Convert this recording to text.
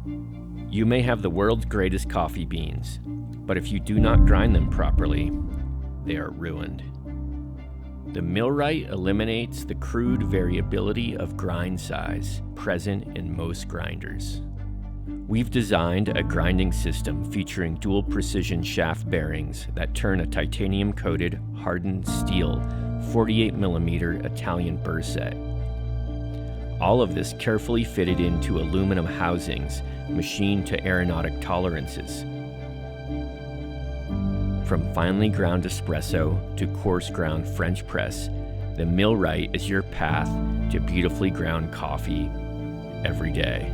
You may have the world's greatest coffee beans, but if you do not grind them properly, they are ruined. The Millwright eliminates the crude variability of grind size present in most grinders. We've designed a grinding system featuring dual precision shaft bearings that turn a titanium-coated, hardened steel 48mm Italian burr set. All of this carefully fitted into aluminum housings, machined to aeronautic tolerances. From finely ground espresso to coarse ground French press, the Millwright is your path to beautifully ground coffee every day.